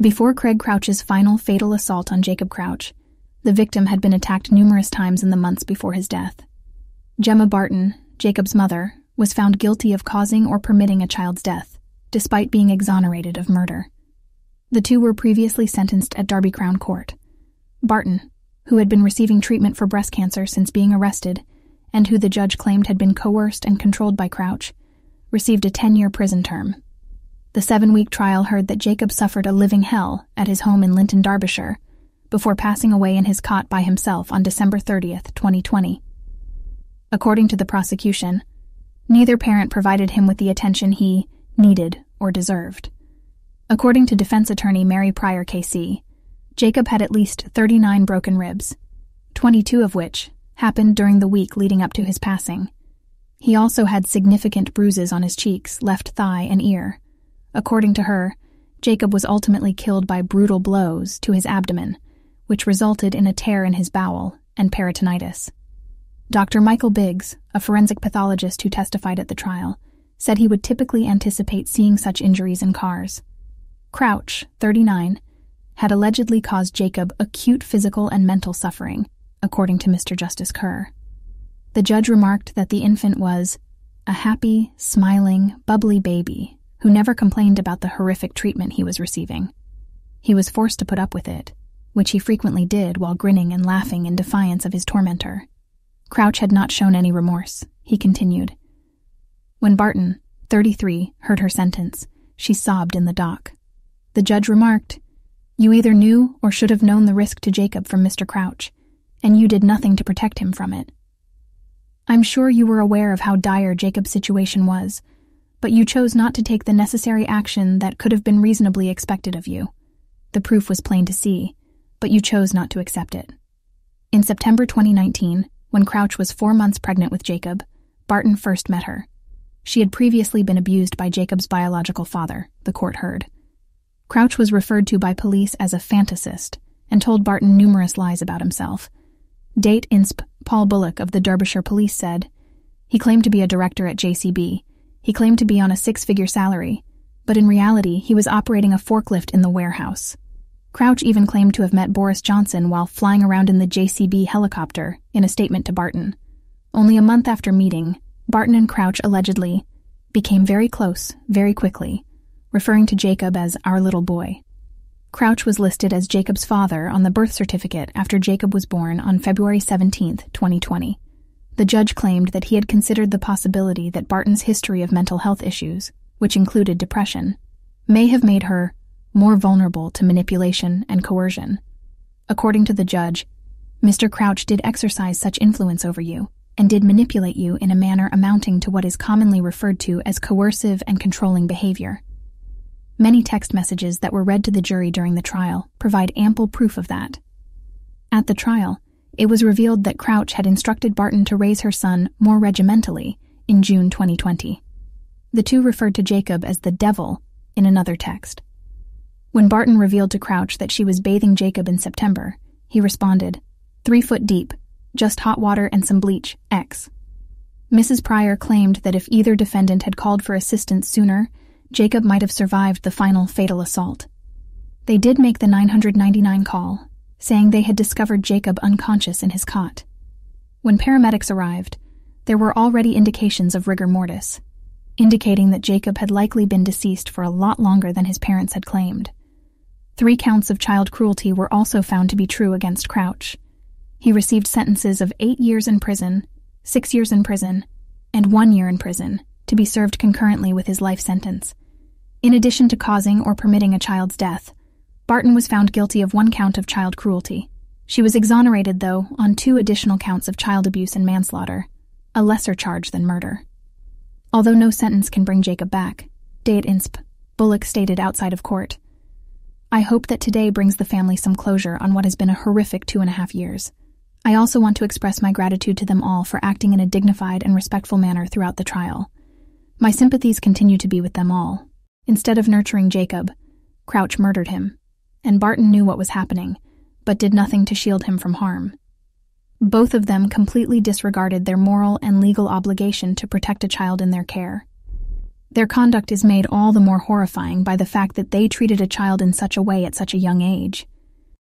Before Craig Crouch's final fatal assault on Jacob Crouch, the victim had been attacked numerous times in the months before his death. Gemma Barton, Jacob's mother, was found guilty of causing or permitting a child's death, despite being exonerated of murder. The two were previously sentenced at Derby Crown Court. Barton, who had been receiving treatment for breast cancer since being arrested, and who the judge claimed had been coerced and controlled by Crouch, received a 10-year prison term. The 7-week trial heard that Jacob suffered a living hell at his home in Linton, Derbyshire, before passing away in his cot by himself on December 30th, 2020. According to the prosecution, neither parent provided him with the attention he needed or deserved. According to defense attorney Mary Pryor KC, Jacob had at least 39 broken ribs, 22 of which happened during the week leading up to his passing. He also had significant bruises on his cheeks, left thigh, and ear. According to her, Jacob was ultimately killed by brutal blows to his abdomen, which resulted in a tear in his bowel and peritonitis. Dr. Michael Biggs, a forensic pathologist who testified at the trial, said he would typically anticipate seeing such injuries in cars. Crouch, 39, had allegedly caused Jacob acute physical and mental suffering, according to Mr. Justice Kerr. The judge remarked that the infant was a happy, smiling, bubbly baby who never complained about the horrific treatment he was receiving. He was forced to put up with it, which he frequently did while grinning and laughing in defiance of his tormentor. Crouch had not shown any remorse, he continued. When Barton, 33, heard her sentence, she sobbed in the dock. The judge remarked, "You either knew or should have known the risk to Jacob from Mr. Crouch, and you did nothing to protect him from it. I'm sure you were aware of how dire Jacob's situation was, but you chose not to take the necessary action that could have been reasonably expected of you. The proof was plain to see, but you chose not to accept it." In September 2019, when Crouch was 4 months pregnant with Jacob, Barton first met her. She had previously been abused by Jacob's biological father, the court heard. Crouch was referred to by police as a fantasist and told Barton numerous lies about himself. Date Insp. Paul Bullock of the Derbyshire Police said, "He claimed to be a director at JCB. He claimed to be on a 6-figure salary, but in reality he was operating a forklift in the warehouse." Crouch even claimed to have met Boris Johnson while flying around in the JCB helicopter in a statement to Barton. Only a month after meeting, Barton and Crouch allegedly became very close very quickly, referring to Jacob as "our little boy." Crouch was listed as Jacob's father on the birth certificate after Jacob was born on February 17, 2020. The judge claimed that he had considered the possibility that Barton's history of mental health issues, which included depression, may have made her more vulnerable to manipulation and coercion. According to the judge, Mr. Crouch did exercise such influence over you and did manipulate you in a manner amounting to what is commonly referred to as coercive and controlling behavior. Many text messages that were read to the jury during the trial provide ample proof of that. At the trial, it was revealed that Crouch had instructed Barton to raise her son more regimentally in June 2020. The two referred to Jacob as the devil in another text. When Barton revealed to Crouch that she was bathing Jacob in September, he responded, 3 foot deep, just hot water and some bleach, X. Mrs. Pryor claimed that if either defendant had called for assistance sooner, Jacob might have survived the final fatal assault. They did make the 999 call, saying they had discovered Jacob unconscious in his cot. When paramedics arrived, there were already indications of rigor mortis, indicating that Jacob had likely been deceased for a lot longer than his parents had claimed. 3 counts of child cruelty were also found to be true against Crouch. He received sentences of 8 years in prison, 6 years in prison, and 1 year in prison, to be served concurrently with his life sentence. In addition to causing or permitting a child's death, Barton was found guilty of 1 count of child cruelty. She was exonerated, though, on 2 additional counts of child abuse and manslaughter, a lesser charge than murder. Although no sentence can bring Jacob back, Date Insp. Bullock stated outside of court, "I hope that today brings the family some closure on what has been a horrific 2.5 years. I also want to express my gratitude to them all for acting in a dignified and respectful manner throughout the trial. My sympathies continue to be with them all. Instead of nurturing Jacob, Crouch murdered him, and Barton knew what was happening, but did nothing to shield him from harm. Both of them completely disregarded their moral and legal obligation to protect a child in their care. Their conduct is made all the more horrifying by the fact that they treated a child in such a way at such a young age.